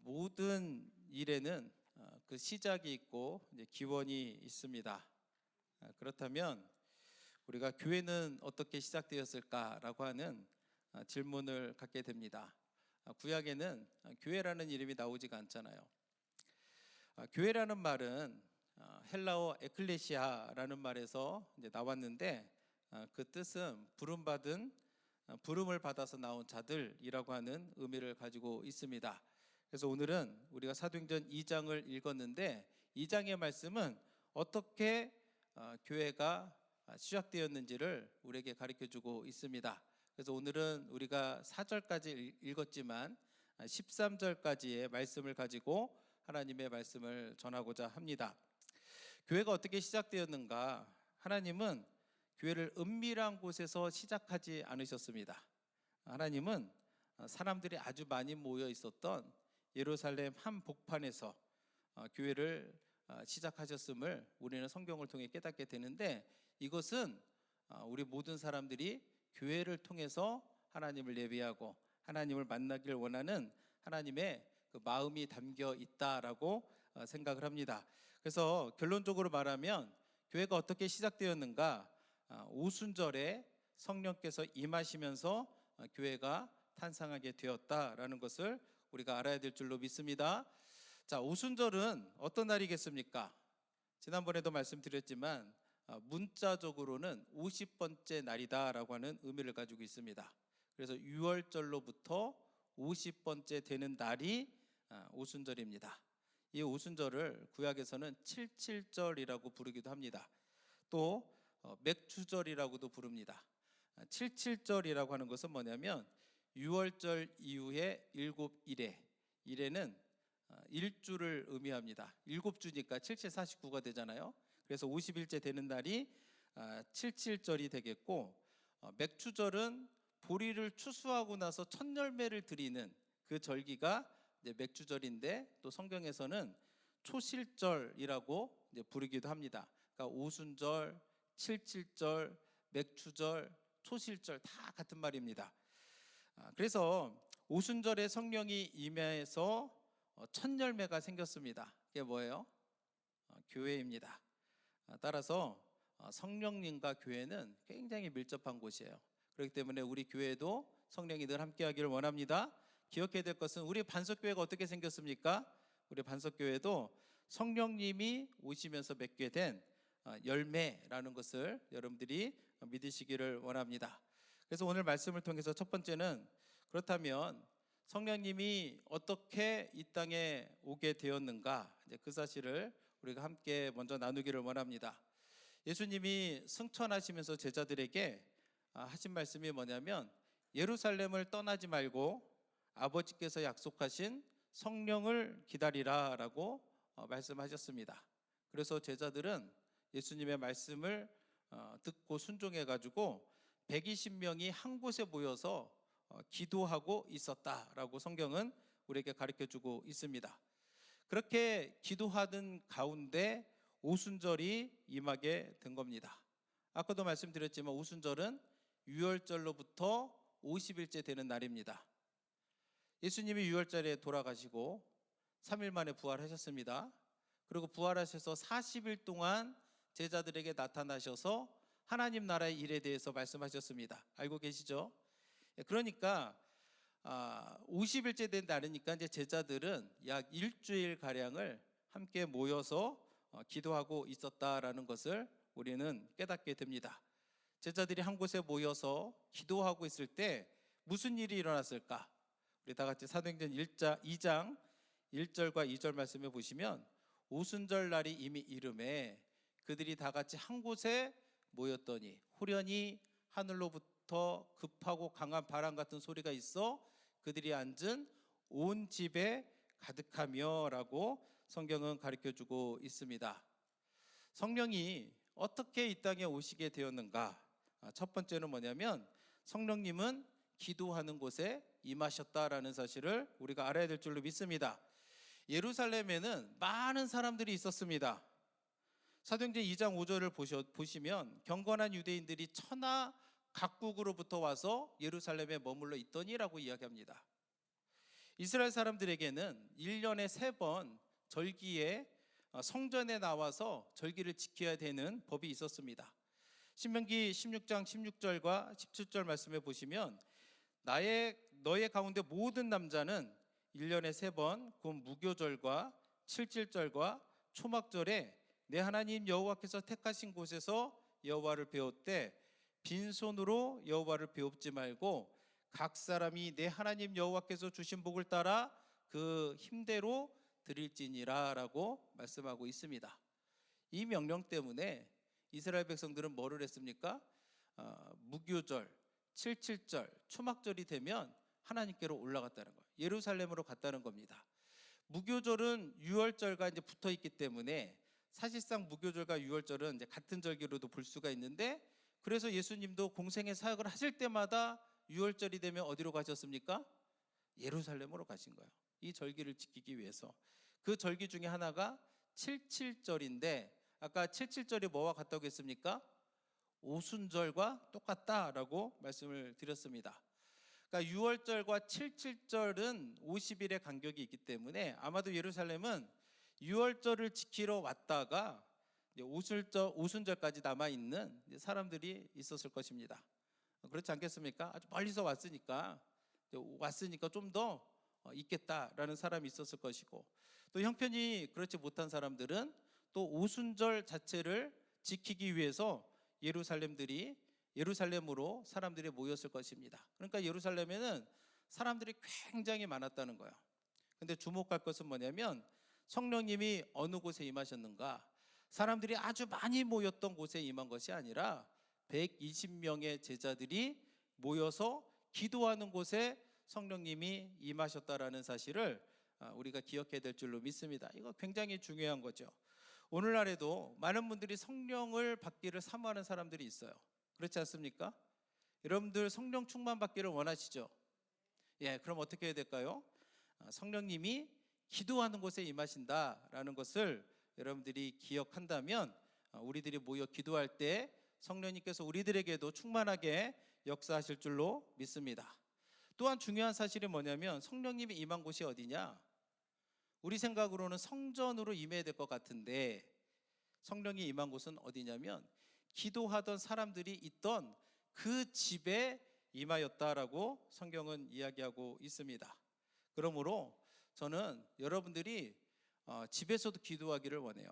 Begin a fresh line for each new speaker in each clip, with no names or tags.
모든 일에는 그 시작이 있고 이제 기원이 있습니다. 그렇다면 우리가 교회는 어떻게 시작되었을까라고 하는 질문을 갖게 됩니다. 구약에는 교회라는 이름이 나오지가 않잖아요. 교회라는 말은 헬라어 에클레시아라는 말에서 이제 나왔는데 그 뜻은 부름을 받아서 나온 자들이라고 하는 의미를 가지고 있습니다. 그래서 오늘은 우리가 사도행전 2장을 읽었는데 2장의 말씀은 어떻게 교회가 시작되었는지를 우리에게 가르쳐주고 있습니다. 그래서 오늘은 우리가 4절까지 읽었지만 13절까지의 말씀을 가지고 하나님의 말씀을 전하고자 합니다. 교회가 어떻게 시작되었는가? 하나님은 교회를 은밀한 곳에서 시작하지 않으셨습니다. 하나님은 사람들이 아주 많이 모여 있었던 예루살렘 한복판에서 교회를 시작하셨음을 우리는 성경을 통해 깨닫게 되는데, 이것은 우리 모든 사람들이 교회를 통해서 하나님을 예배하고 하나님을 만나길 원하는 하나님의 그 마음이 담겨 있다라고 생각을 합니다. 그래서 결론적으로 말하면 교회가 어떻게 시작되었는가? 오순절에 성령께서 임하시면서 교회가 탄생하게 되었다라는 것을 우리가 알아야 될 줄로 믿습니다. 자, 오순절은 어떤 날이겠습니까? 지난번에도 말씀드렸지만 문자적으로는 50번째 날이다라고 하는 의미를 가지고 있습니다. 그래서 유월절로부터 50번째 되는 날이 오순절입니다. 이 오순절을 구약에서는 칠칠절이라고 부르기도 합니다. 또 맥추절이라고도 부릅니다. 칠칠절이라고 하는 것은 뭐냐면 6월절 이후에 7일에, 일에는 일주를 의미합니다. 7주니까 7749가 되잖아요. 그래서 50일째 되는 날이 칠칠절이 되겠고, 맥추절은 보리를 추수하고 나서 첫 열매를 드리는 그 절기가 이제 맥추절인데, 또 성경에서는 초실절이라고 이제 부르기도 합니다. 그러니까 오순절, 칠칠절, 맥추절, 초실절 다 같은 말입니다. 그래서 오순절에 성령이 임해서 첫 열매가 생겼습니다. 그게 뭐예요? 교회입니다. 따라서 성령님과 교회는 굉장히 밀접한 곳이에요. 그렇기 때문에 우리 교회도 성령이 늘 함께하기를 원합니다. 기억해야 될 것은 우리 반석교회가 어떻게 생겼습니까? 우리 반석교회도 성령님이 오시면서 맺게 된 열매라는 것을 여러분들이 믿으시기를 원합니다. 그래서 오늘 말씀을 통해서 첫 번째는, 그렇다면 성령님이 어떻게 이 땅에 오게 되었는가, 이제 그 사실을 우리가 함께 먼저 나누기를 원합니다. 예수님이 승천하시면서 제자들에게 하신 말씀이 뭐냐면, 예루살렘을 떠나지 말고 아버지께서 약속하신 성령을 기다리라 라고 말씀하셨습니다. 그래서 제자들은 예수님의 말씀을 듣고 순종해 가지고 120명이 한 곳에 모여서 기도하고 있었다라고 성경은 우리에게 가르쳐주고 있습니다. 그렇게 기도하던 가운데 오순절이 임하게 된 겁니다. 아까도 말씀드렸지만 오순절은 유월절로부터 50일째 되는 날입니다. 예수님이 유월절에 돌아가시고 3일 만에 부활하셨습니다. 그리고 부활하셔서 40일 동안 제자들에게 나타나셔서 하나님 나라의 일에 대해서 말씀하셨습니다. 알고 계시죠? 그러니까 50일째 된 날이니까 이제 제자들은 약 일주일 가량을 함께 모여서 기도하고 있었다라는 것을 우리는 깨닫게 됩니다. 제자들이 한 곳에 모여서 기도하고 있을 때 무슨 일이 일어났을까? 우리 다 같이 사도행전 2장 1절과 2절 말씀해 보시면, 오순절 날이 이미 이름에 그들이 다 같이 한 곳에 모였더니 후련히 하늘로부터 급하고 강한 바람 같은 소리가 있어 그들이 앉은 온 집에 가득하며 라고 성경은 가르쳐주고 있습니다. 성령이 어떻게 이 땅에 오시게 되었는가? 첫 번째는 뭐냐면, 성령님은 기도하는 곳에 임하셨다라는 사실을 우리가 알아야 될 줄로 믿습니다. 예루살렘에는 많은 사람들이 있었습니다. 사도행전 2장 5절을 보시면 경건한 유대인들이 천하 각국으로부터 와서 예루살렘에 머물러 있더니라고 이야기합니다. 이스라엘 사람들에게는 1년에 3번 절기에 성전에 나와서 절기를 지켜야 되는 법이 있었습니다. 신명기 16장 16절과 17절 말씀에 보시면 너의 가운데 모든 남자는 1년에 3번 곧 무교절과 칠칠절과 초막절에 내 하나님 여호와께서 택하신 곳에서 여호와를 배웠되 빈손으로 여호와를 배웁지 말고 각 사람이 내 하나님 여호와께서 주신 복을 따라 그 힘대로 드릴지니라 라고 말씀하고 있습니다. 이 명령 때문에 이스라엘 백성들은 뭐를 했습니까? 무교절, 칠칠절, 초막절이 되면 하나님께로 올라갔다는 거예요. 예루살렘으로 갔다는 겁니다. 무교절은 유월절과 이제 붙어 있기 때문에 사실상 무교절과 유월절은 이제 같은 절기로도 볼 수가 있는데, 그래서 예수님도 공생의 사역을 하실 때마다 유월절이 되면 어디로 가셨습니까? 예루살렘으로 가신 거예요. 이 절기를 지키기 위해서. 그 절기 중에 하나가 칠칠절인데, 아까 칠칠절이 뭐와 같다고 했습니까? 오순절과 똑같다라고 말씀을 드렸습니다. 그러니까 유월절과 칠칠절은 50일의 간격이 있기 때문에 아마도 예루살렘은 유월절을 지키러 왔다가 오순절까지 남아있는 사람들이 있었을 것입니다. 그렇지 않겠습니까? 아주 멀리서 왔으니까 좀 더 있겠다라는 사람이 있었을 것이고, 또 형편이 그렇지 못한 사람들은 또 오순절 자체를 지키기 위해서 예루살렘으로 사람들이 모였을 것입니다. 그러니까 예루살렘에는 사람들이 굉장히 많았다는 거예요. 근데 주목할 것은 뭐냐면 성령님이 어느 곳에 임하셨는가? 사람들이 아주 많이 모였던 곳에 임한 것이 아니라 120명의 제자들이 모여서 기도하는 곳에 성령님이 임하셨다라는 사실을 우리가 기억해야 될 줄로 믿습니다. 이거 굉장히 중요한 거죠. 오늘날에도 많은 분들이 성령을 받기를 사모하는 사람들이 있어요. 그렇지 않습니까? 여러분들 성령 충만 받기를 원하시죠? 예, 그럼 어떻게 해야 될까요? 성령님이 기도하는 곳에 임하신다라는 것을 여러분들이 기억한다면 우리들이 모여 기도할 때 성령님께서 우리들에게도 충만하게 역사하실 줄로 믿습니다. 또한 중요한 사실이 뭐냐면 성령님이 임한 곳이 어디냐? 우리 생각으로는 성전으로 임해야 될 것 같은데 성령이 임한 곳은 어디냐면 기도하던 사람들이 있던 그 집에 임하였다라고 성경은 이야기하고 있습니다. 그러므로 저는 여러분들이 집에서도 기도하기를 원해요.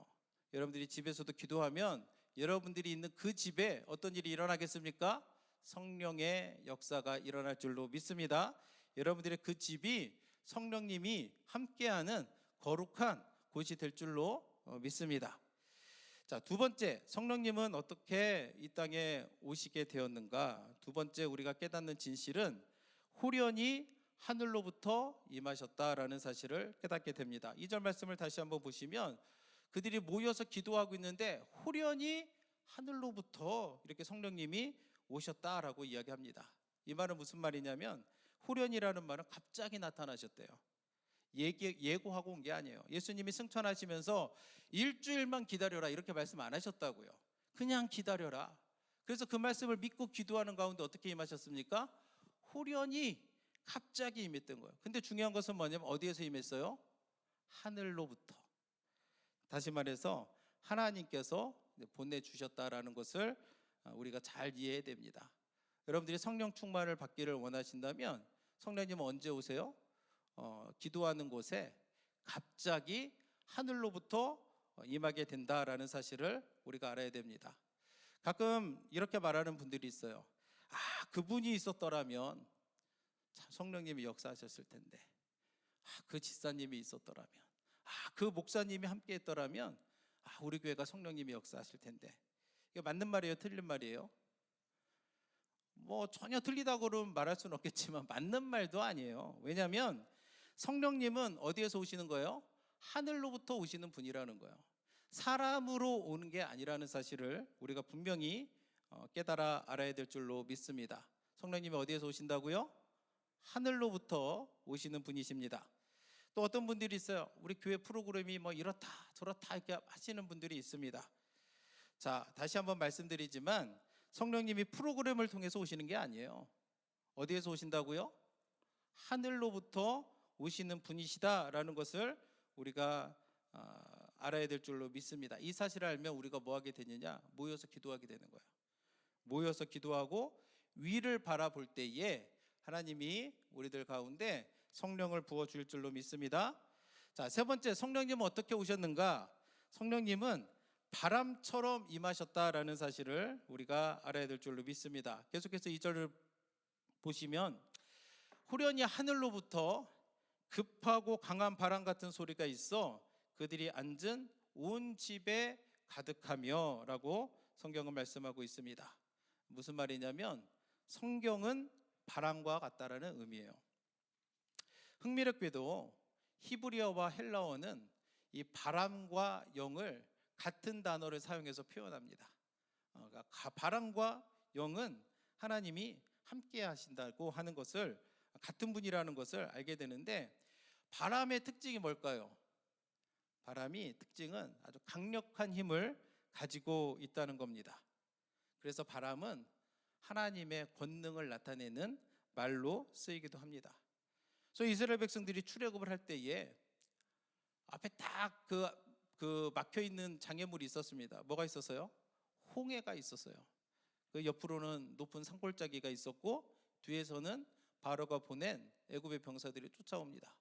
여러분들이 집에서도 기도하면 여러분들이 있는 그 집에 어떤 일이 일어나겠습니까? 성령의 역사가 일어날 줄로 믿습니다. 여러분들의 그 집이 성령님이 함께하는 거룩한 곳이 될 줄로 믿습니다. 자, 두 번째, 성령님은 어떻게 이 땅에 오시게 되었는가? 두 번째 우리가 깨닫는 진실은 홀연히 하늘로부터 임하셨다라는 사실을 깨닫게 됩니다. 2절 말씀을 다시 한번 보시면 그들이 모여서 기도하고 있는데 홀연히 하늘로부터 이렇게 성령님이 오셨다라고 이야기합니다. 이 말은 무슨 말이냐면 홀연이라는 말은 갑자기 나타나셨대요. 예고하고 온 게 아니에요. 예수님이 승천하시면서 일주일만 기다려라 이렇게 말씀 안 하셨다고요. 그냥 기다려라. 그래서 그 말씀을 믿고 기도하는 가운데 어떻게 임하셨습니까? 홀연히 갑자기 임했던 거예요. 근데 중요한 것은 뭐냐면 어디에서 임했어요? 하늘로부터. 다시 말해서 하나님께서 보내주셨다라는 것을 우리가 잘 이해해야 됩니다. 여러분들이 성령 충만을 받기를 원하신다면 성령님은 언제 오세요? 기도하는 곳에 갑자기 하늘로부터 임하게 된다라는 사실을 우리가 알아야 됩니다. 가끔 이렇게 말하는 분들이 있어요. 그분이 있었더라면 참 성령님이 역사하셨을 텐데, 그 집사님이 있었더라면, 그 목사님이 함께 했더라면 우리 교회가 성령님이 역사하실 텐데. 이게 맞는 말이에요? 틀린 말이에요? 뭐 전혀 틀리다고는 말할 수는 없겠지만 맞는 말도 아니에요. 왜냐하면 성령님은 어디에서 오시는 거예요? 하늘로부터 오시는 분이라는 거예요. 사람으로 오는 게 아니라는 사실을 우리가 분명히 깨달아 알아야 될 줄로 믿습니다. 성령님이 어디에서 오신다고요? 하늘로부터 오시는 분이십니다. 또 어떤 분들이 있어요. 우리 교회 프로그램이 뭐 이렇다 저렇다 이렇게 하시는 분들이 있습니다. 자, 다시 한번 말씀드리지만 성령님이 프로그램을 통해서 오시는 게 아니에요. 어디에서 오신다고요? 하늘로부터 오시는 분이시다라는 것을 우리가 알아야 될 줄로 믿습니다. 이 사실을 알면 우리가 뭐 하게 되느냐? 모여서 기도하게 되는 거예요. 모여서 기도하고 위를 바라볼 때에 하나님이 우리들 가운데 성령을 부어 주실 줄로 믿습니다. 자, 세 번째, 성령님은 어떻게 오셨는가? 성령님은 바람처럼 임하셨다라는 사실을 우리가 알아야 될 줄로 믿습니다. 계속해서 2절을 보시면 후련히 하늘로부터 급하고 강한 바람 같은 소리가 있어 그들이 앉은 온 집에 가득하며 라고 성경은 말씀하고 있습니다. 무슨 말이냐면 성경은 바람과 같다라는 의미예요. 흥미롭게도 히브리어와 헬라어는 이 바람과 영을 같은 단어를 사용해서 표현합니다. 그러니까 바람과 영은 하나님이 함께 하신다고 하는 것을, 같은 분이라는 것을 알게 되는데, 바람의 특징이 뭘까요? 바람이 특징은 아주 강력한 힘을 가지고 있다는 겁니다. 그래서 바람은 하나님의 권능을 나타내는 말로 쓰이기도 합니다. 그래서 이스라엘 백성들이 출애굽을 할 때에 앞에 딱 그 막혀 있는 장애물이 있었습니다. 뭐가 있었어요? 홍해가 있었어요. 그 옆으로는 높은 산골짜기가 있었고 뒤에서는 바로가 보낸 애굽의 병사들이 쫓아옵니다.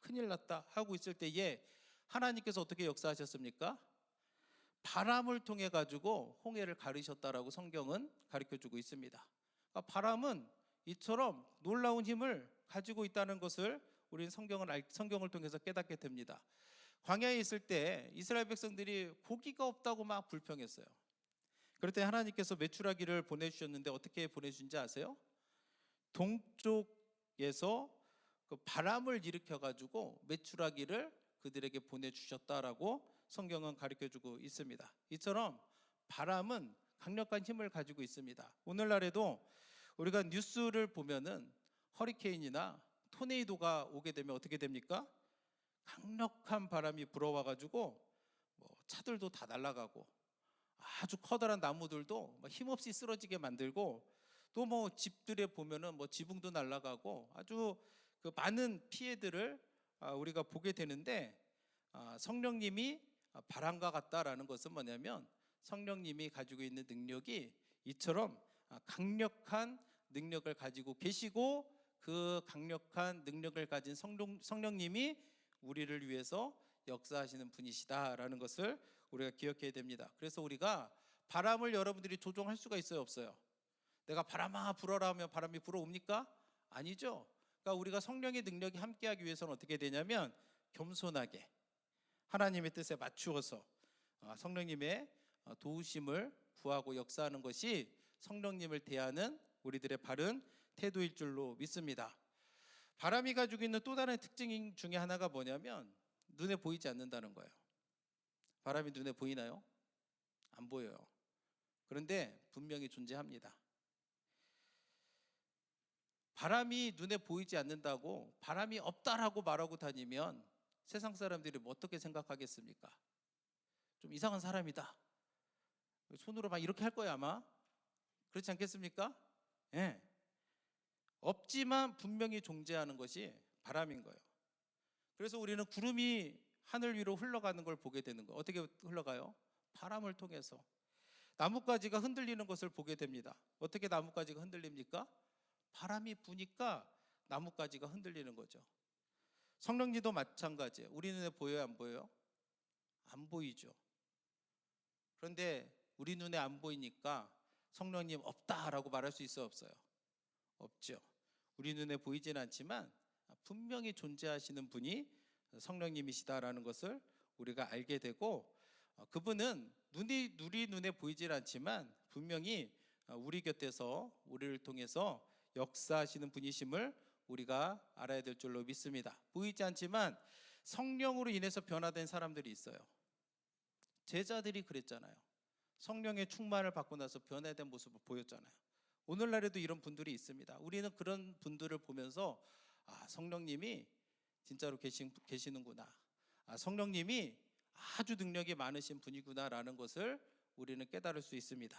큰일 났다 하고 있을 때에 하나님께서 어떻게 역사하셨습니까? 바람을 통해 가지고 홍해를 가르셨다라고 성경은 가르쳐주고 있습니다. 그러니까 바람은 이처럼 놀라운 힘을 가지고 있다는 것을 우리는 성경을 통해서 깨닫게 됩니다. 광야에 있을 때 이스라엘 백성들이 고기가 없다고 막 불평했어요. 그럴 때 하나님께서 메추라기를 보내주셨는데 어떻게 보내주신지 아세요? 동쪽에서 그 바람을 일으켜 가지고 메추라기를 그들에게 보내주셨다라고 성경은 가르쳐주고 있습니다. 이처럼 바람은 강력한 힘을 가지고 있습니다. 오늘날에도 우리가 뉴스를 보면은 허리케인이나 토네이도가 오게 되면 어떻게 됩니까? 강력한 바람이 불어와 가지고 차들도 다 날아가고 아주 커다란 나무들도 힘없이 쓰러지게 만들고, 또 집들에 보면은 지붕도 날아가고 아주 그 많은 피해들을 우리가 보게 되는데, 성령님이 바람과 같다라는 것은 뭐냐면 성령님이 가지고 있는 능력이 이처럼 강력한 능력을 가지고 계시고, 그 강력한 능력을 가진 성령님이 우리를 위해서 역사하시는 분이시다라는 것을 우리가 기억해야 됩니다. 그래서 우리가 바람을 여러분들이 조종할 수가 있어요, 없어요? 내가 바람아 불어라 하면 바람이 불어옵니까? 아니죠. 그러니까 우리가 성령의 능력이 함께하기 위해서는 어떻게 되냐면 겸손하게 하나님의 뜻에 맞추어서 성령님의 도우심을 구하고 역사하는 것이 성령님을 대하는 우리들의 바른 태도일 줄로 믿습니다. 바람이 가지고 있는 또 다른 특징 중에 하나가 뭐냐면 눈에 보이지 않는다는 거예요. 바람이 눈에 보이나요? 안 보여요. 그런데 분명히 존재합니다. 바람이 눈에 보이지 않는다고 바람이 없다라고 말하고 다니면 세상 사람들이 어떻게 생각하겠습니까? 좀 이상한 사람이다. 손으로 막 이렇게 할 거야 아마. 그렇지 않겠습니까? 예. 없지만 분명히 존재하는 것이 바람인 거예요. 그래서 우리는 구름이 하늘 위로 흘러가는 걸 보게 되는 거예요. 어떻게 흘러가요? 바람을 통해서. 나뭇가지가 흔들리는 것을 보게 됩니다. 어떻게 나뭇가지가 흔들립니까? 바람이 부니까 나뭇가지가 흔들리는 거죠. 성령님도 마찬가지예요. 우리 눈에 보여요, 안 보여요? 안 보이죠. 그런데 우리 눈에 안 보이니까 성령님 없다라고 말할 수 있어요, 없어요? 없죠. 우리 눈에 보이진 않지만 분명히 존재하시는 분이 성령님이시다라는 것을 우리가 알게 되고, 그분은 우리 눈에 보이질 않지만 분명히 우리 곁에서 우리를 통해서 역사하시는 분이심을 우리가 알아야 될 줄로 믿습니다. 보이지 않지만 성령으로 인해서 변화된 사람들이 있어요. 제자들이 그랬잖아요. 성령의 충만을 받고 나서 변화된 모습을 보였잖아요. 오늘날에도 이런 분들이 있습니다. 우리는 그런 분들을 보면서 성령님이 진짜로 계시는구나, 성령님이 아주 능력이 많으신 분이구나라는 것을 우리는 깨달을 수 있습니다.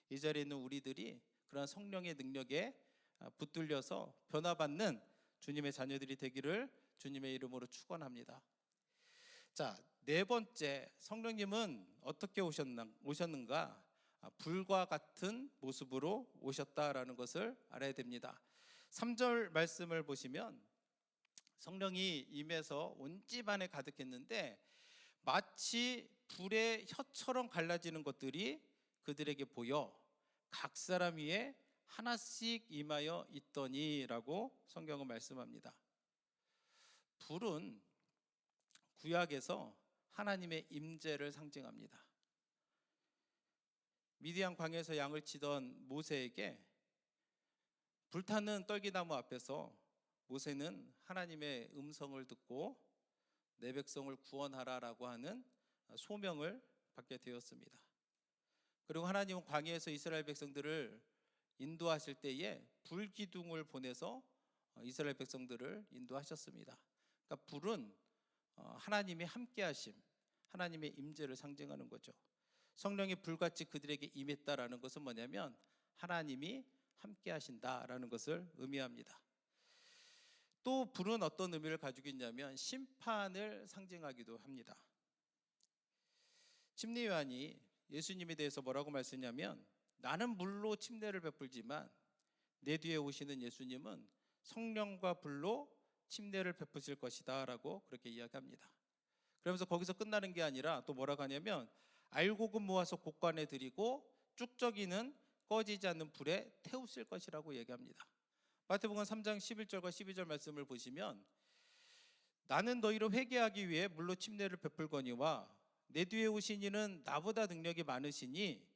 이 자리에 있는 우리들이 그런 성령의 능력에 붙들려서 변화받는 주님의 자녀들이 되기를 주님의 이름으로 축원합니다. 자, 네 번째, 성령님은 어떻게 오셨는가? 불과 같은 모습으로 오셨다라는 것을 알아야 됩니다. 3절 말씀을 보시면 성령이 임해서 온 집안에 가득했는데 마치 불의 혀처럼 갈라지는 것들이 그들에게 보여 각 사람 위에 하나씩 임하여 있더니라고 성경은 말씀합니다. 불은 구약에서 하나님의 임재를 상징합니다. 미디안 광야에서 양을 치던 모세에게 불타는 떨기나무 앞에서 모세는 하나님의 음성을 듣고 내 백성을 구원하라라고 하는 소명을 받게 되었습니다. 그리고 하나님은 광야에서 이스라엘 백성들을 인도하실 때에 불기둥을 보내서 이스라엘 백성들을 인도하셨습니다. 그러니까 불은 하나님의 함께하심, 하나님의 임재를 상징하는 거죠. 성령이 불같이 그들에게 임했다라는 것은 뭐냐면 하나님이 함께하신다라는 것을 의미합니다. 또 불은 어떤 의미를 가지고 있냐면 심판을 상징하기도 합니다. 침례 요한이 예수님에 대해서 뭐라고 말씀하냐면 나는 물로 침례를 베풀지만 내 뒤에 오시는 예수님은 성령과 불로 침례를 베푸실 것이다 라고 그렇게 이야기합니다. 그러면서 거기서 끝나는 게 아니라 또 뭐라고 하냐면 알곡은 모아서 곡간에 드리고 쭉저기는 꺼지지 않는 불에 태우실 것이라고 얘기합니다. 마태복음 3장 11절과 12절 말씀을 보시면 나는 너희로 회개하기 위해 물로 침례를 베풀거니와 내 뒤에 오신 이는 나보다 능력이 많으시니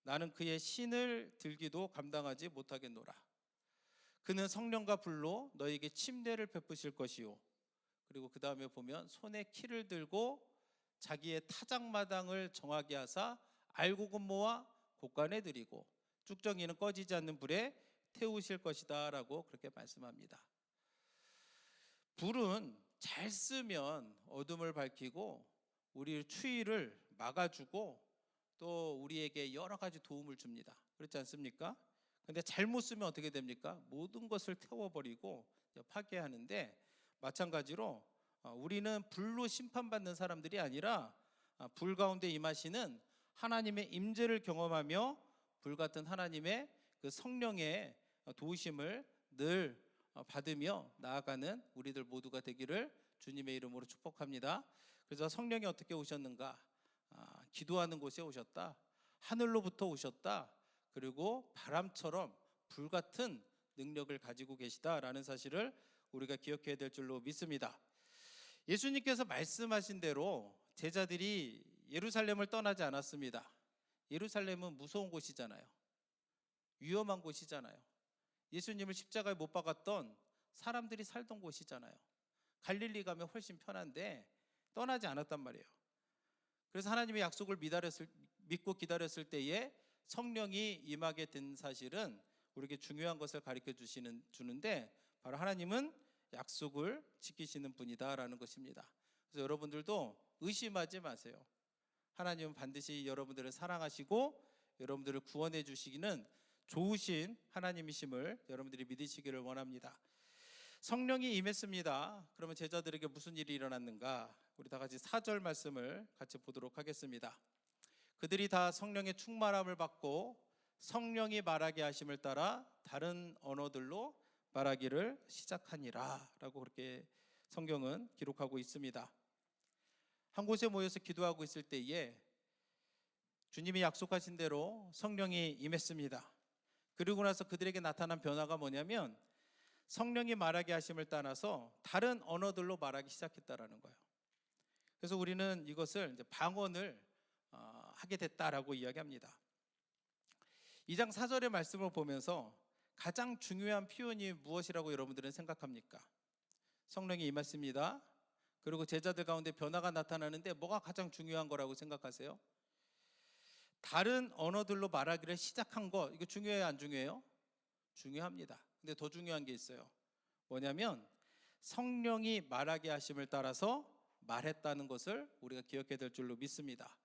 나는 그의 신을 들기도 감당하지 못하겠노라. 그는 성령과 불로 너희에게 침례를 베푸실 것이요. 그리고 그 다음에 보면 손에 키를 들고 자기의 타작마당을 정하게 하사 알곡은 모아 곡간에 드리고 쭉정이는 꺼지지 않는 불에 태우실 것이다 라고 그렇게 말씀합니다. 불은 잘 쓰면 어둠을 밝히고 우리 추위를 막아주고 또 우리에게 여러 가지 도움을 줍니다. 그렇지 않습니까? 근데 잘못 쓰면 어떻게 됩니까? 모든 것을 태워버리고 파괴하는데 마찬가지로 우리는 불로 심판받는 사람들이 아니라 불 가운데 임하시는 하나님의 임재를 경험하며 불같은 하나님의 그 성령의 도우심을 늘 받으며 나아가는 우리들 모두가 되기를 주님의 이름으로 축복합니다. 그래서 성령이 어떻게 오셨는가? 기도하는 곳에 오셨다. 하늘로부터 오셨다. 그리고 바람처럼 불같은 능력을 가지고 계시다라는 사실을 우리가 기억해야 될 줄로 믿습니다. 예수님께서 말씀하신 대로 제자들이 예루살렘을 떠나지 않았습니다. 예루살렘은 무서운 곳이잖아요. 위험한 곳이잖아요. 예수님을 십자가에 못 박았던 사람들이 살던 곳이잖아요. 갈릴리 가면 훨씬 편한데 떠나지 않았단 말이에요. 그래서 하나님의 약속을 믿고 기다렸을 때에 성령이 임하게 된 사실은 우리에게 중요한 것을 가르쳐 주는데 바로 하나님은 약속을 지키시는 분이다라는 것입니다. 그래서 여러분들도 의심하지 마세요. 하나님은 반드시 여러분들을 사랑하시고 여러분들을 구원해 주시기는 좋으신 하나님이심을 여러분들이 믿으시기를 원합니다. 성령이 임했습니다. 그러면 제자들에게 무슨 일이 일어났는가? 우리 다 같이 4절 말씀을 같이 보도록 하겠습니다. 그들이 다 성령의 충만함을 받고 성령이 말하게 하심을 따라 다른 언어들로 말하기를 시작하니라 라고 그렇게 성경은 기록하고 있습니다. 한 곳에 모여서 기도하고 있을 때에 주님이 약속하신 대로 성령이 임했습니다. 그리고 나서 그들에게 나타난 변화가 뭐냐면 성령이 말하게 하심을 따라서 다른 언어들로 말하기 시작했다라는 거예요. 그래서 우리는 이것을 이제 방언을 하게 됐다라고 이야기합니다. 2장 4절의 말씀을 보면서 가장 중요한 표현이 무엇이라고 여러분들은 생각합니까? 성령이 임했습니다. 그리고 제자들 가운데 변화가 나타나는데 뭐가 가장 중요한 거라고 생각하세요? 다른 언어들로 말하기를 시작한 거, 이거 중요해요, 안 중요해요? 중요합니다. 근데 더 중요한 게 있어요. 뭐냐면 성령이 말하게 하심을 따라서 말했다는 것을 우리가 기억해야 될 줄로 믿습니다.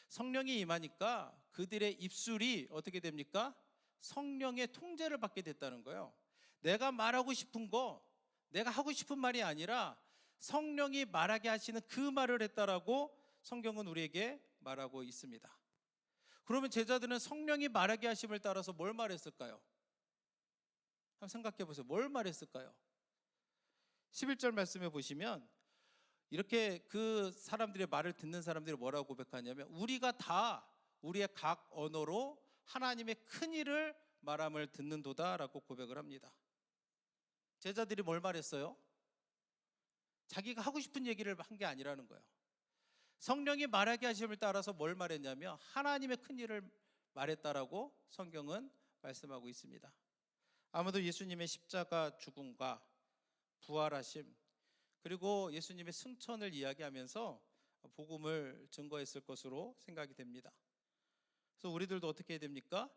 성령이 임하니까 그들의 입술이 어떻게 됩니까? 성령의 통제를 받게 됐다는 거예요. 내가 말하고 싶은 거, 내가 하고 싶은 말이 아니라 성령이 말하게 하시는 그 말을 했다라고 성경은 우리에게 말하고 있습니다. 그러면 제자들은 성령이 말하게 하심을 따라서 뭘 말했을까요? 한번 생각해 보세요. 뭘 말했을까요? 11절 말씀에 보시면 이렇게 그 사람들의 말을 듣는 사람들이 뭐라고 고백하냐면 우리가 다 우리의 각 언어로 하나님의 큰 일을 말함을 듣는도다 라고 고백을 합니다. 제자들이 뭘 말했어요? 자기가 하고 싶은 얘기를 한 게 아니라는 거예요. 성령이 말하게 하심을 따라서 뭘 말했냐면 하나님의 큰 일을 말했다라고 성경은 말씀하고 있습니다. 아무도 예수님의 십자가 죽음과 부활하심 그리고 예수님의 승천을 이야기하면서 복음을 증거했을 것으로 생각이 됩니다. 그래서 우리들도 어떻게 해야 됩니까?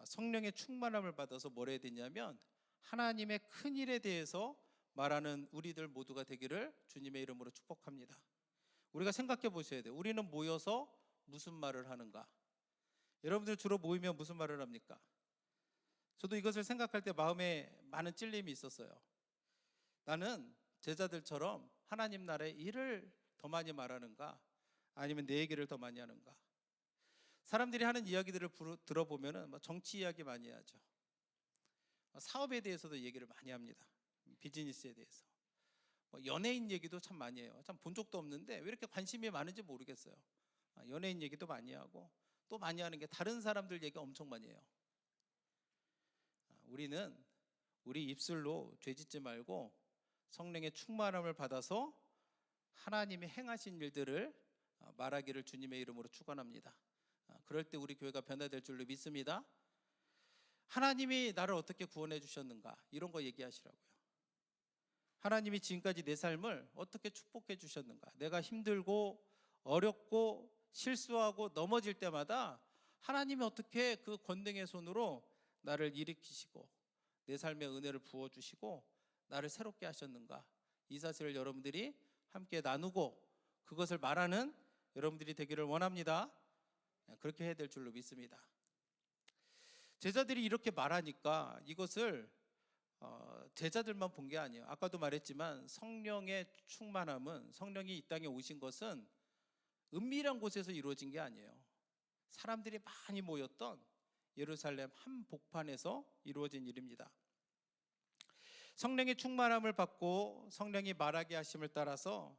성령의 충만함을 받아서 뭘 해야 되냐면 하나님의 큰 일에 대해서 말하는 우리들 모두가 되기를 주님의 이름으로 축복합니다. 우리가 생각해 보셔야 돼요. 우리는 모여서 무슨 말을 하는가? 여러분들 주로 모이면 무슨 말을 합니까? 저도 이것을 생각할 때 마음에 많은 찔림이 있었어요. 나는 제자들처럼 하나님 나라의 일을 더 많이 말하는가? 아니면 내 얘기를 더 많이 하는가? 사람들이 하는 이야기들을 들어보면 정치 이야기 많이 하죠. 사업에 대해서도 얘기를 많이 합니다. 비즈니스에 대해서. 연예인 얘기도 참 많이 해요. 참 본 적도 없는데 왜 이렇게 관심이 많은지 모르겠어요. 연예인 얘기도 많이 하고 또 많이 하는 게 다른 사람들 얘기 엄청 많이 해요. 우리는 우리 입술로 죄짓지 말고 성령의 충만함을 받아서 하나님이 행하신 일들을 말하기를 주님의 이름으로 축원합니다. 그럴 때 우리 교회가 변화될 줄로 믿습니다. 하나님이 나를 어떻게 구원해 주셨는가 이런 거 얘기하시라고요. 하나님이 지금까지 내 삶을 어떻게 축복해 주셨는가. 내가 힘들고 어렵고 실수하고 넘어질 때마다 하나님이 어떻게 그 권능의 손으로 나를 일으키시고 내 삶에 은혜를 부어주시고 나를 새롭게 하셨는가. 이 사실을 여러분들이 함께 나누고 그것을 말하는 여러분들이 되기를 원합니다. 그렇게 해야 될 줄로 믿습니다. 제자들이 이렇게 말하니까 이것을 제자들만 본 게 아니에요. 아까도 말했지만 성령의 충만함은 성령이 이 땅에 오신 것은 은밀한 곳에서 이루어진 게 아니에요. 사람들이 많이 모였던 예루살렘 한복판에서 이루어진 일입니다. 성령의 충만함을 받고 성령이 말하게 하심을 따라서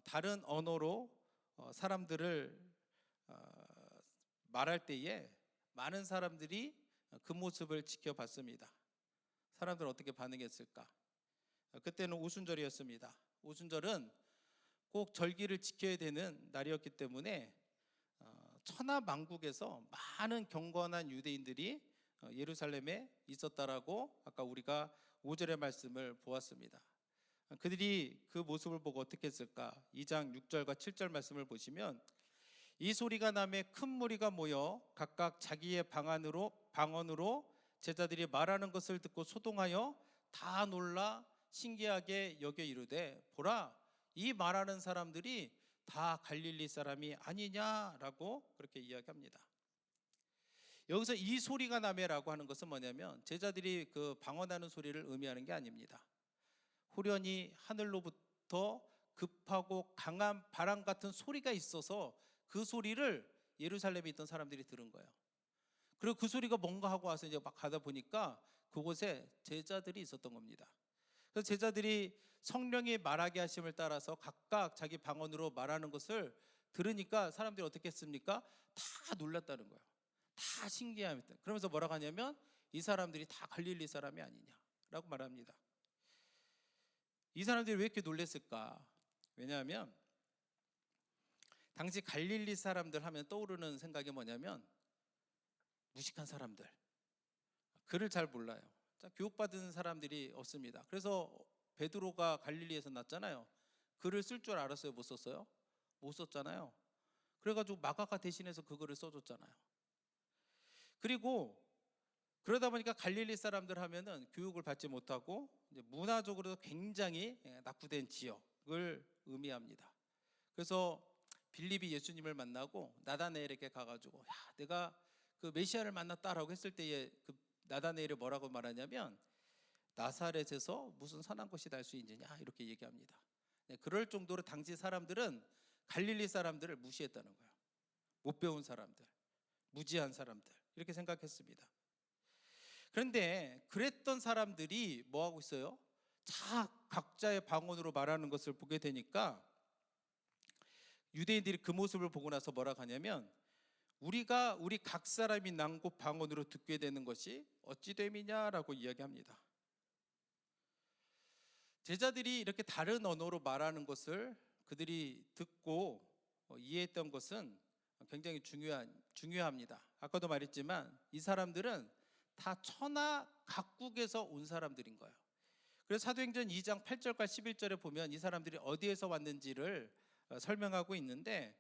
다른 언어로 사람들을 말할 때에 많은 사람들이 그 모습을 지켜봤습니다. 사람들은 어떻게 반응했을까? 그때는 오순절이었습니다. 오순절은 꼭 절기를 지켜야 되는 날이었기 때문에 천하만국에서 많은 경건한 유대인들이 예루살렘에 있었다라고 아까 우리가 5절의 말씀을 보았습니다. 그들이 그 모습을 보고 어떻게 했을까? 2장 6절과 7절 말씀을 보시면 이 소리가 나매 큰 무리가 모여 각각 자기의 방언으로 제자들이 말하는 것을 듣고 소동하여 다 놀라 신기하게 여겨 이르되 보라 이 말하는 사람들이 다 갈릴리 사람이 아니냐라고 그렇게 이야기합니다. 여기서 이 소리가 나매라고 하는 것은 뭐냐면 제자들이 그 방언하는 소리를 의미하는 게 아닙니다. 후련히 하늘로부터 급하고 강한 바람 같은 소리가 있어서 그 소리를 예루살렘에 있던 사람들이 들은 거예요. 그리고 그 소리가 뭔가 하고 와서 이제 막 가다 보니까 그곳에 제자들이 있었던 겁니다. 그래서 제자들이 성령이 말하게 하심을 따라서 각각 자기 방언으로 말하는 것을 들으니까 사람들이 어떻게 했습니까? 다 놀랐다는 거예요. 다 신기합니다. 그러면서 뭐라고 하냐면 이 사람들이 다 갈릴리 사람이 아니냐라고 말합니다. 이 사람들이 왜 이렇게 놀랐을까? 왜냐하면 당시 갈릴리 사람들 하면 떠오르는 생각이 뭐냐면 무식한 사람들, 글을 잘 몰라요. 교육받은 사람들이 없습니다. 그래서 베드로가 갈릴리에서 났잖아요. 글을 쓸 줄 알았어요? 못 썼어요? 못 썼잖아요. 그래가지고 마가가 대신해서 그 글을 써줬잖아요. 그리고 그러다 보니까 갈릴리 사람들 하면은 교육을 받지 못하고 이제 문화적으로도 굉장히 낙후된 지역을 의미합니다. 그래서 빌립이 예수님을 만나고 나다나엘에게 가가지고 야 내가 그 메시아를 만났다라고 했을 때에 그 나다나엘이 뭐라고 말하냐면 나사렛에서 무슨 선한 것이 날 수 있느냐 이렇게 얘기합니다. 그럴 정도로 당시 사람들은 갈릴리 사람들을 무시했다는 거예요. 못 배운 사람들, 무지한 사람들, 이렇게 생각했습니다. 그런데 그랬던 사람들이 뭐 하고 있어요? 각자의 방언으로 말하는 것을 보게 되니까 유대인들이 그 모습을 보고 나서 뭐라 하냐면, 우리 각 사람이 난곳 방언으로 듣게 되는 것이 어찌 됨이냐라고 이야기합니다. 제자들이 이렇게 다른 언어로 말하는 것을 그들이 듣고 이해했던 것은 굉장히 중요합니다. 아까도 말했지만 이 사람들은 다 천하 각국에서 온 사람들인 거예요. 그래서 사도행전 2장 8절과 11절에 보면 이 사람들이 어디에서 왔는지를 설명하고 있는데,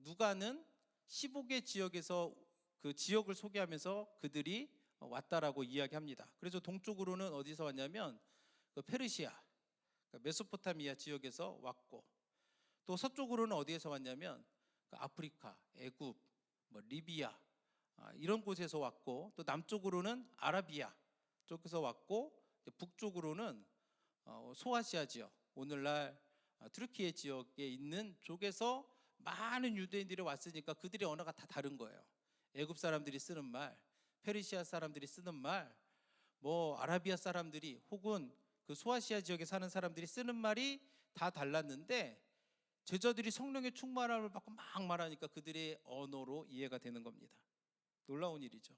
누가는 15개 지역에서 그 지역을 소개하면서 그들이 왔다라고 이야기합니다. 그래서 동쪽으로는 어디서 왔냐면 그 페르시아, 메소포타미아 지역에서 왔고, 또 서쪽으로는 어디에서 왔냐면 그 아프리카, 애굽, 리비아 이런 곳에서 왔고, 또 남쪽으로는 아라비아 쪽에서 왔고, 북쪽으로는 소아시아 지역, 오늘날 트르키예 지역에 있는 쪽에서 많은 유대인들이 왔으니까 그들의 언어가 다 다른 거예요. 애굽 사람들이 쓰는 말, 페르시아 사람들이 쓰는 말, 아라비아 사람들이 혹은 그 소아시아 지역에 사는 사람들이 쓰는 말이 다 달랐는데, 제자들이 성령의 충만함을 받고 막 말하니까 그들의 언어로 이해가 되는 겁니다. 놀라운 일이죠.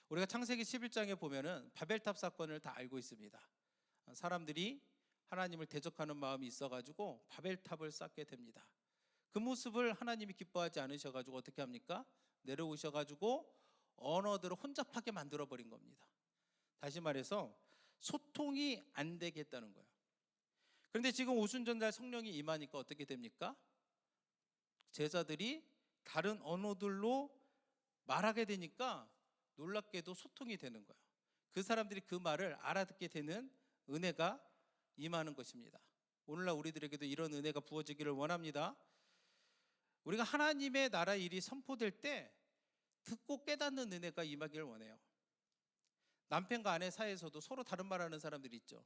우리가 창세기 11장에 보면은 바벨탑 사건을 다 알고 있습니다. 사람들이 하나님을 대적하는 마음이 있어가지고 바벨탑을 쌓게 됩니다. 그 모습을 하나님이 기뻐하지 않으셔가지고 어떻게 합니까? 내려오셔가지고 언어들을 혼잡하게 만들어버린 겁니다. 다시 말해서 소통이 안 되겠다는 거예요. 그런데 지금 오순절날 성령이 임하니까 어떻게 됩니까? 제자들이 다른 언어들로 말하게 되니까 놀랍게도 소통이 되는 거예요. 그 사람들이 그 말을 알아듣게 되는 은혜가 임하는 것입니다. 오늘날 우리들에게도 이런 은혜가 부어지기를 원합니다. 우리가 하나님의 나라 일이 선포될 때 듣고 깨닫는 은혜가 임하기를 원해요. 남편과 아내 사이에서도 서로 다른 말하는 사람들이 있죠.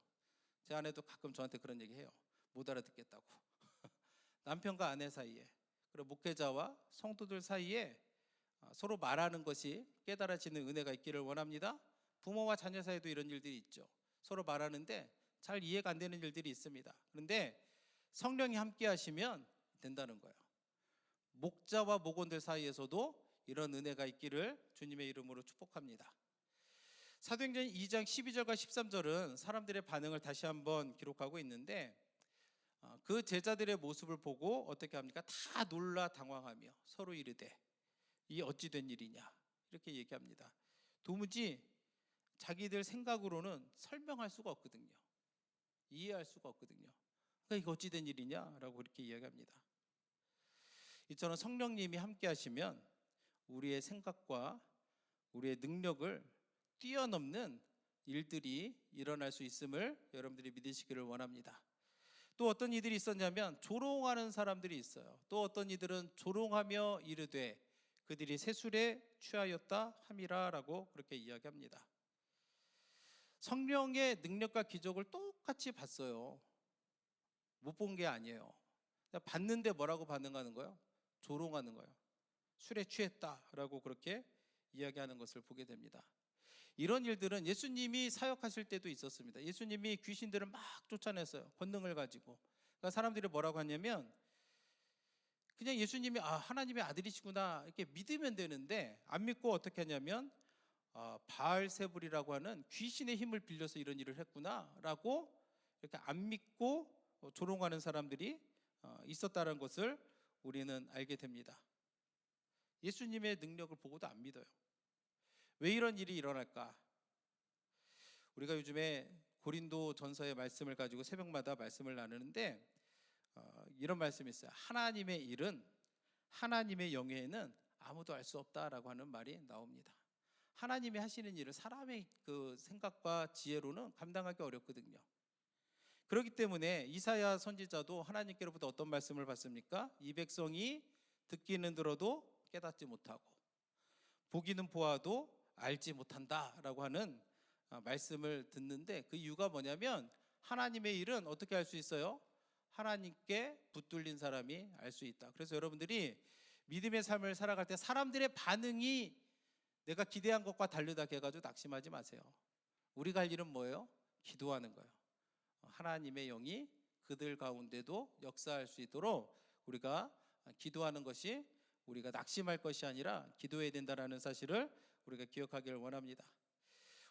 제 아내도 가끔 저한테 그런 얘기 해요. 못 알아듣겠다고. 남편과 아내 사이에, 그리고 목회자와 성도들 사이에 서로 말하는 것이 깨달아지는 은혜가 있기를 원합니다. 부모와 자녀 사이에도 이런 일들이 있죠. 서로 말하는데 잘 이해가 안 되는 일들이 있습니다. 그런데 성령이 함께 하시면 된다는 거예요. 목자와 목원들 사이에서도 이런 은혜가 있기를 주님의 이름으로 축복합니다. 사도행전 2장 12절과 13절은 사람들의 반응을 다시 한번 기록하고 있는데, 그 제자들의 모습을 보고 어떻게 합니까? 다 놀라 당황하며 서로 이르되 이 어찌 된 일이냐, 이렇게 얘기합니다. 도무지 자기들 생각으로는 설명할 수가 없거든요. 이해할 수가 없거든요. 그러니까 이거 어찌 된 일이냐라고 그렇게 이야기합니다. 이처럼 성령님이 함께 하시면 우리의 생각과 우리의 능력을 뛰어넘는 일들이 일어날 수 있음을 여러분들이 믿으시기를 원합니다. 또 어떤 이들이 있었냐면 조롱하는 사람들이 있어요. 또 어떤 이들은 조롱하며 이르되 그들이 세술에 취하였다 함이라라고 그렇게 이야기합니다. 성령의 능력과 기적을 똑같이 봤어요. 못 본 게 아니에요. 봤는데 뭐라고 반응하는 거예요? 조롱하는 거예요. 술에 취했다라고 그렇게 이야기하는 것을 보게 됩니다. 이런 일들은 예수님이 사역하실 때도 있었습니다. 예수님이 귀신들을 막 쫓아냈어요. 권능을 가지고. 그러니까 사람들이 뭐라고 하냐면 그냥 예수님이 하나님의 아들이시구나 이렇게 믿으면 되는데, 안 믿고 어떻게 하냐면 바알세불이라고 하는 귀신의 힘을 빌려서 이런 일을 했구나라고 이렇게 안 믿고 조롱하는 사람들이 있었다는 것을 우리는 알게 됩니다. 예수님의 능력을 보고도 안 믿어요. 왜 이런 일이 일어날까? 우리가 요즘에 고린도 전서의 말씀을 가지고 새벽마다 말씀을 나누는데 이런 말씀이 있어요. 하나님의 일은, 하나님의 영예에는 아무도 알 수 없다라고 하는 말이 나옵니다. 하나님이 하시는 일을 사람의 그 생각과 지혜로는 감당하기 어렵거든요. 그렇기 때문에 이사야 선지자도 하나님께로부터 어떤 말씀을 받습니까? 이 백성이 듣기는 들어도 깨닫지 못하고 보기는 보아도 알지 못한다라고 하는 말씀을 듣는데, 그 이유가 뭐냐면 하나님의 일은 어떻게 할 수 있어요? 하나님께 붙들린 사람이 알 수 있다. 그래서 여러분들이 믿음의 삶을 살아갈 때 사람들의 반응이 내가 기대한 것과 다르다 해가지고 낙심하지 마세요. 우리가 할 일은 뭐예요? 기도하는 거예요. 하나님의 영이 그들 가운데도 역사할 수 있도록 우리가 기도하는 것이, 우리가 낙심할 것이 아니라 기도해야 된다는 사실을 우리가 기억하기를 원합니다.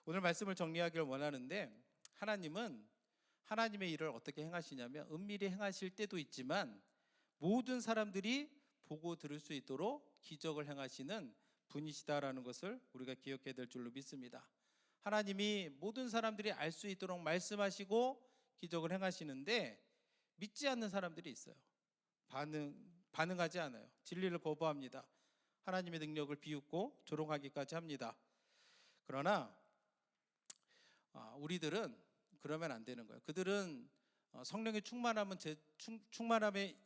오늘 말씀을 정리하기를 원하는데, 하나님은 하나님의 일을 어떻게 행하시냐면 은밀히 행하실 때도 있지만 모든 사람들이 보고 들을 수 있도록 기적을 행하시는 분이시다라는 것을 우리가 기억해야 될 줄로 믿습니다. 하나님이 모든 사람들이 알 수 있도록 말씀하시고 기적을 행하시는데 믿지 않는 사람들이 있어요. 반응하지 않아요. 진리를 거부합니다. 하나님의 능력을 비웃고 조롱하기까지 합니다. 그러나 우리들은 그러면 안 되는 거예요. 그들은 성령의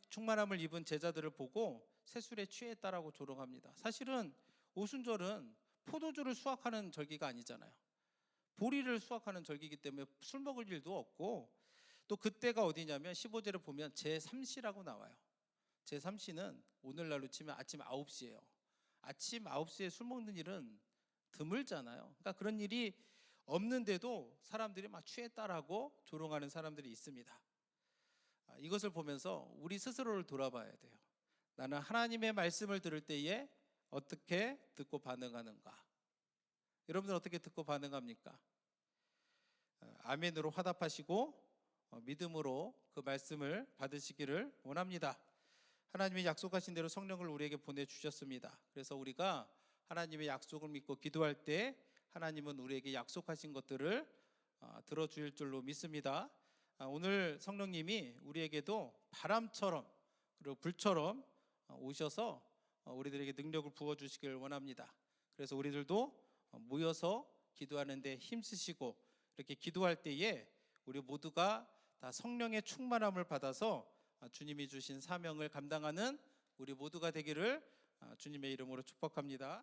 충만함을 입은 제자들을 보고 세술에 취했다라고 조롱합니다. 사실은 오순절은 포도주를 수확하는 절기가 아니잖아요. 보리를 수확하는 절기이기 때문에 술 먹을 일도 없고, 또 그때가 어디냐면 15절에 보면 제3시라고 나와요. 제3시는 오늘날로 치면 아침 9시예요. 아침 9시에 술 먹는 일은 드물잖아요. 그러니까 그런 일이 없는데도 사람들이 막 취했다라고 조롱하는 사람들이 있습니다. 이것을 보면서 우리 스스로를 돌아봐야 돼요. 나는 하나님의 말씀을 들을 때에 어떻게 듣고 반응하는가? 여러분들 어떻게 듣고 반응합니까? 아멘으로 화답하시고 믿음으로 그 말씀을 받으시기를 원합니다. 하나님이 약속하신 대로 성령을 우리에게 보내주셨습니다. 그래서 우리가 하나님의 약속을 믿고 기도할 때 하나님은 우리에게 약속하신 것들을 들어줄 줄로 믿습니다. 오늘 성령님이 우리에게도 바람처럼 그리고 불처럼 오셔서 우리들에게 능력을 부어주시길 원합니다. 그래서 우리들도 모여서 기도하는 데 힘쓰시고 이렇게 기도할 때에 우리 모두가 다 성령의 충만함을 받아서 주님이 주신 사명을 감당하는 우리 모두가 되기를 주님의 이름으로 축복합니다.